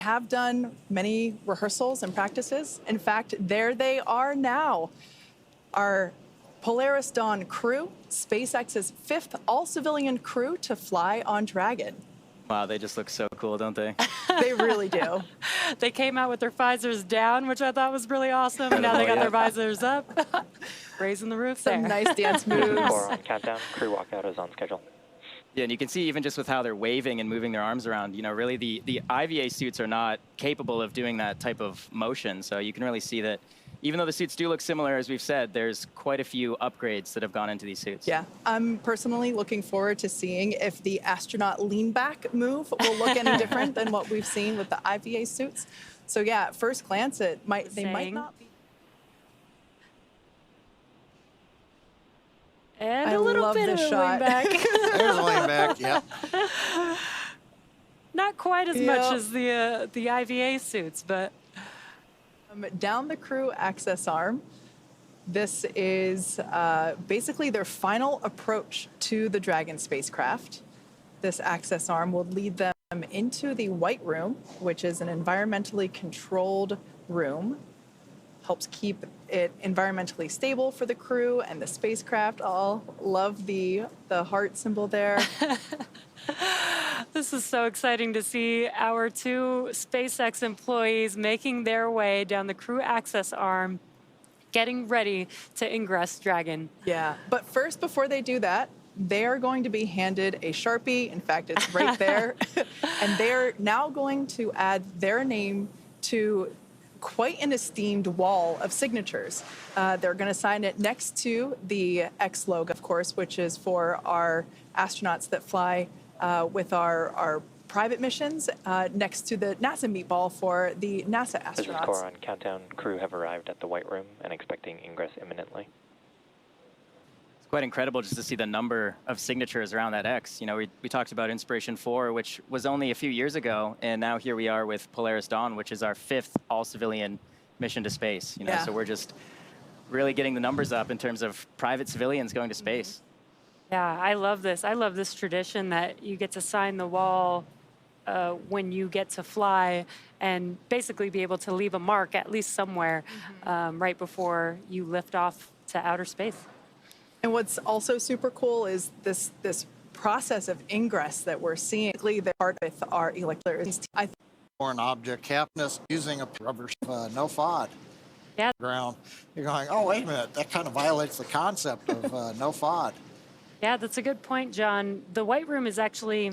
have done many rehearsals and practices. In fact, there they are now. Our Polaris Dawn crew, SpaceX's 5th all-civilian crew to fly on Dragon. Wow, they just look so cool, don't they? They really do. They came out with their visors down, which I thought was really awesome. And now they got their visors up, raising the roof Some there. nice dance moves. 4 on countdown. Crew walkout is on schedule. Yeah, and you can see even just with how they're waving and moving their arms around, you know, really the IVA suits are not capable of doing that type of motion. So you can really see that even though the suits do look similar, as we've said, there's quite a few upgrades that have gone into these suits. Yeah, I'm personally looking forward to seeing if the astronaut lean back move will look any different than what we've seen with the IVA suits. So yeah, at first glance, they might not be. And I a little love bit of this a shot. lean back. There's a lean back, yep. Not quite as much as the IVA suits, but. Down the crew access arm, this is basically their final approach to the Dragon spacecraft. This access arm will lead them into the White Room, which is an environmentally controlled room. Helps keep it environmentally stable for the crew and the spacecraft. Oh, love the heart symbol there. This is so exciting to see our 2 SpaceX employees making their way down the crew access arm, getting ready to ingress Dragon. Yeah, but first, before they do that, they are going to be handed a Sharpie. In fact, it's right there. And they're now going to add their name to quite an esteemed wall of signatures. They're going to sign it next to the X logo, of course, which is for our astronauts that fly with our private missions, next to the NASA meatball for the NASA astronauts. This is Core on countdown. Crew have arrived at the White Room and expecting ingress imminently. It's quite incredible just to see the number of signatures around that X. You know, we talked about Inspiration 4, which was only a few years ago, and now here we are with Polaris Dawn, which is our 5th all-civilian mission to space. You know, so we're just really getting the numbers up in terms of private civilians going to space. Yeah, I love this. I love this tradition that you get to sign the wall when you get to fly and basically be able to leave a mark at least somewhere right before you lift off to outer space. And what's also super cool is this process of ingress that we're seeing. The part with our electric. Or an object capness using a rubber no FOD. Yeah. Ground. You're going, oh, wait a minute, that kind of violates the concept of no FOD. Yeah, that's a good point, John. The White Room is actually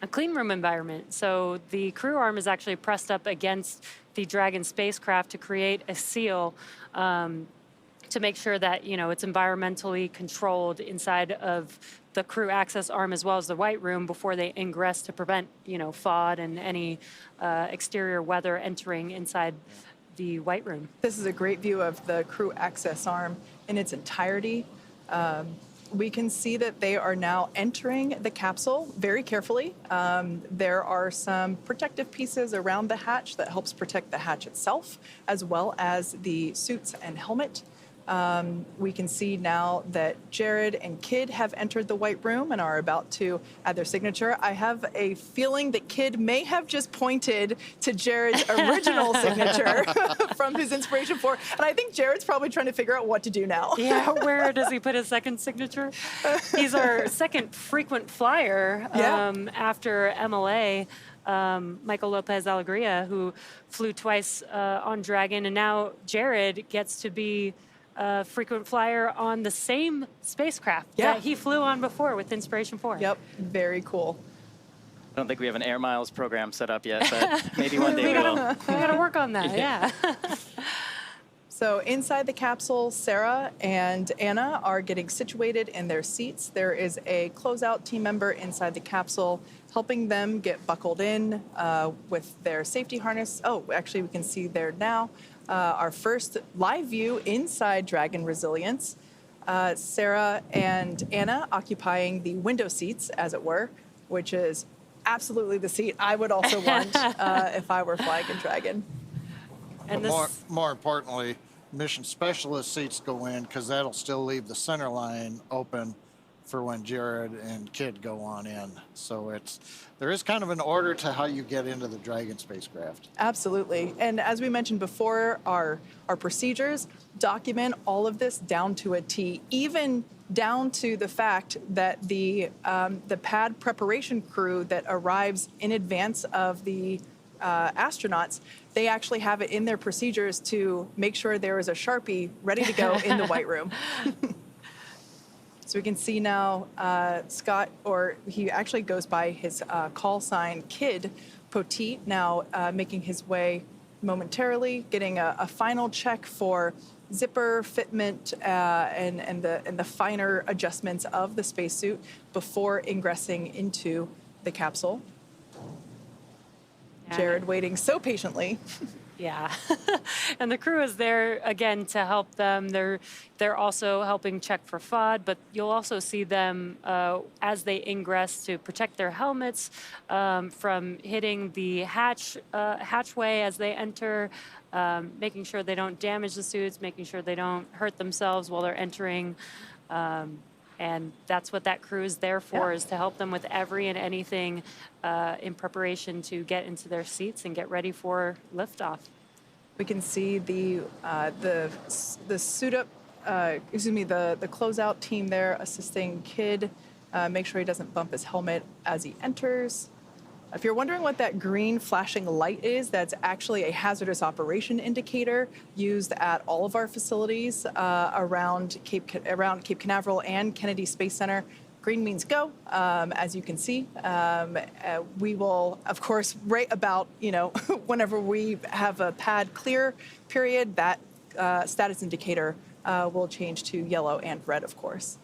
a clean room environment. So the crew arm is actually pressed up against the Dragon spacecraft to create a seal to make sure that, you know, it's environmentally controlled inside of the crew access arm as well as the White Room before they ingress to prevent, you know, FOD and any exterior weather entering inside the White Room. This is a great view of the crew access arm in its entirety. We can see that they are now entering the capsule very carefully. There are some protective pieces around the hatch that helps protect the hatch itself, as well as the suits and helmet. We can see now that Jared and Kid have entered the White Room and are about to add their signature. I have a feeling that Kid may have just pointed to Jared's original signature from his Inspiration 4. And I think Jared's probably trying to figure out what to do now. Yeah, where does he put his second signature? He's our second frequent flyer after MLA. Michael Lopez Alegria, who flew twice on Dragon, and now Jared gets to be a frequent flyer on the same spacecraft that he flew on before with Inspiration 4. Yep, very cool. I don't think we have an Air Miles program set up yet, but maybe one day we will. We gotta work on that, yeah. So inside the capsule, Sarah and Anna are getting situated in their seats. There is a closeout team member inside the capsule helping them get buckled in with their safety harness. Oh, actually, we can see there now our first live view inside Dragon Resilience. Sarah and Anna occupying the window seats, as it were, which is absolutely the seat I would also want if I were flying a Dragon. And more importantly, mission specialist seats go in because that'll still leave the center line open for when Jared and Kid go on in. So there is kind of an order to how you get into the Dragon spacecraft. Absolutely. And as we mentioned before, our procedures document all of this down to a T, even down to the fact that the pad preparation crew that arrives in advance of the astronauts, they actually have it in their procedures to make sure there is a Sharpie ready to go in the White Room. So we can see now Scott, or he actually goes by his call sign Kid Poteet, now making his way momentarily, getting a final check for zipper fitment and the finer adjustments of the spacesuit before ingressing into the capsule. Jared waiting so patiently. Yeah, and the crew is there again to help them. They're also helping check for FOD, but you'll also see them as they ingress to protect their helmets from hitting the hatchway as they enter, making sure they don't damage the suits, making sure they don't hurt themselves while they're entering. And that's what that crew is there for, is to help them with every and anything in preparation to get into their seats and get ready for liftoff. We can see the suit up, the closeout team there assisting Kid, make sure he doesn't bump his helmet as he enters. If you're wondering what that green flashing light is, that's actually a hazardous operation indicator used at all of our facilities around Cape Canaveral and Kennedy Space Center. Green means go, as you can see. We will, of course, right about, whenever we have a pad clear period, that status indicator will change to yellow and red, of course.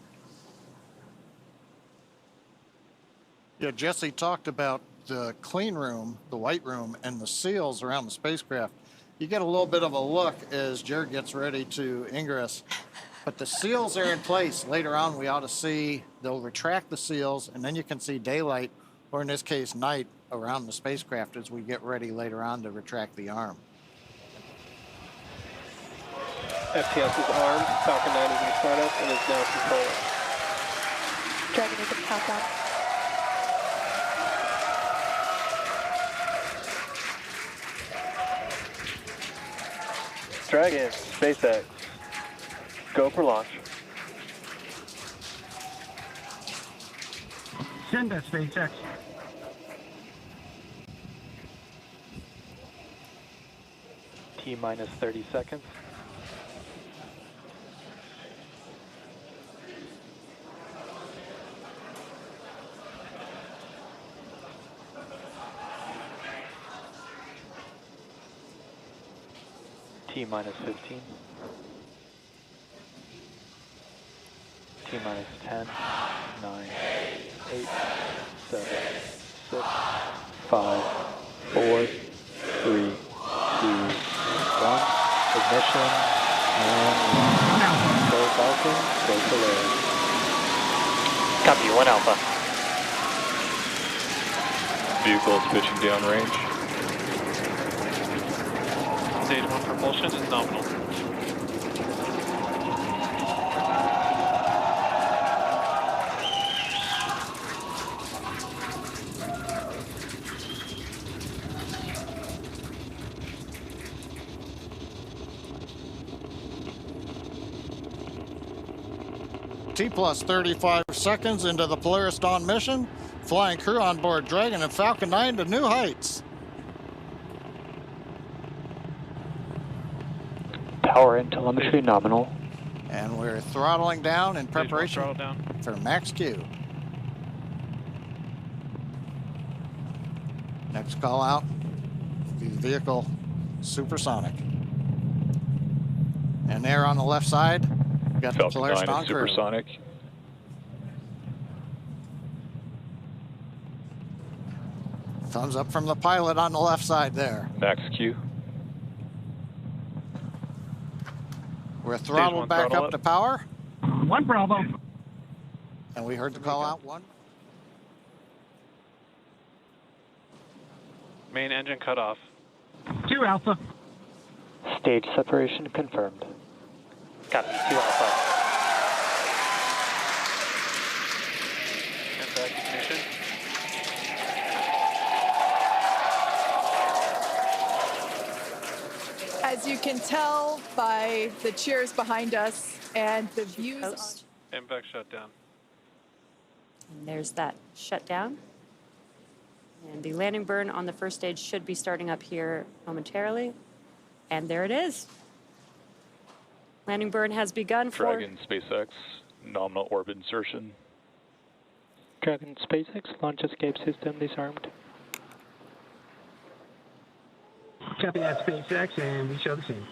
Yeah, Jesse talked about the clean room, the White Room, and the seals around the spacecraft. You get a little bit of a look as Jared gets ready to ingress. But the seals are in place. Later on, we ought to see, they'll retract the seals, and then you can see daylight, or in this case, night, around the spacecraft as we get ready later on to retract the arm. FTS's arm, Falcon 9 is in startup and is now controlling. Dragon is in countdown. Dragon, SpaceX, go for launch. Send that, SpaceX. T-minus 30 seconds. T-minus 15. T-minus 10, 9, 8, 7, 6, 5, 4, 3, 2, 1. Ignition, and go Falcon, go Polaris. Copy, 1 Alpha. Vehicle is pitching downrange. Stage 1 propulsion is nominal. T plus 35 seconds into the Polaris Dawn mission, flying crew on board Dragon and Falcon 9 to new heights. Power and telemetry nominal. And we're throttling down in preparation Throttle down. for max Q. Next call out, the vehicle supersonic. And there on the left side, we got the Falcon Polaris 9 Dawn is crew. supersonic. Thumbs up from the pilot on the left side there. Max Q. We're throttled back throttle up to power. 1 Bravo. And we heard the call out, 1. Main engine cut off. 2 Alpha. Stage separation confirmed. Copy, 2 Alpha. recognition. As you can tell by the cheers behind us and the views on Coast. MVAC shutdown. And there's that shutdown. And the landing burn on the first stage should be starting up here momentarily. And there it is. Landing burn has begun for... Dragon, SpaceX, nominal orbit insertion. Dragon SpaceX launch escape system disarmed. Copy that, SpaceX, and we show the scene.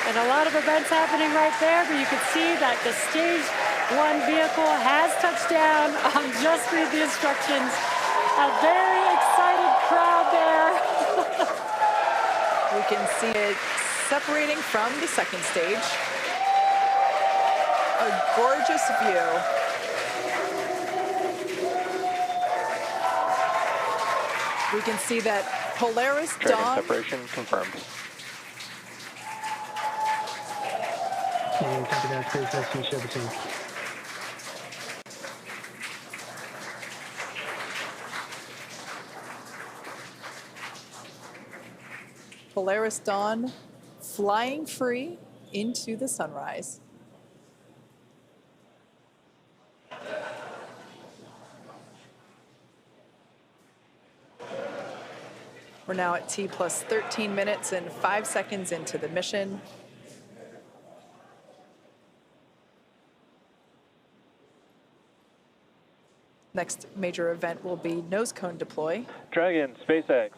And a lot of events happening right there, but you can see that the stage 1 vehicle has touched down. Just read the instructions. A very excited crowd there. We can see it separating from the second stage. A gorgeous view. We can see that Polaris Dragon Dawn. separation confirmed. And copy that, SpaceX, we show the scene. Polaris Dawn flying free into the sunrise. We're now at T plus 13 minutes and 5 seconds into the mission. Next major event will be nose cone deploy. Dragon SpaceX.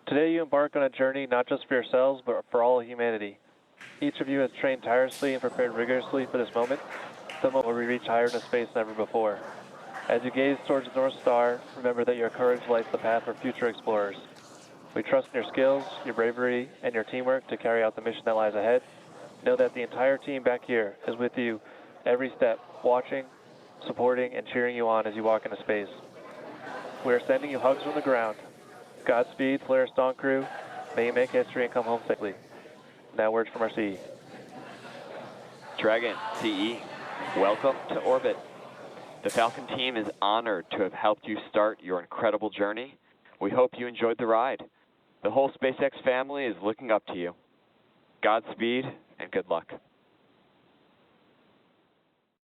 Today you embark on a journey not just for yourselves, but for all of humanity. Each of you has trained tirelessly and prepared rigorously for this moment, the moment where we reach higher into space than ever before. As you gaze towards the North Star, remember that your courage lights the path for future explorers. We trust in your skills, your bravery, and your teamwork to carry out the mission that lies ahead. Know that the entire team back here is with you every step, watching, supporting, and cheering you on as you walk into space. We are sending you hugs from the ground. Godspeed, Polaris Dawn crew. May you make history and come home safely. Now words from our CE. Dragon, CE, welcome to orbit. The Falcon team is honored to have helped you start your incredible journey. We hope you enjoyed the ride. The whole SpaceX family is looking up to you. Godspeed and good luck.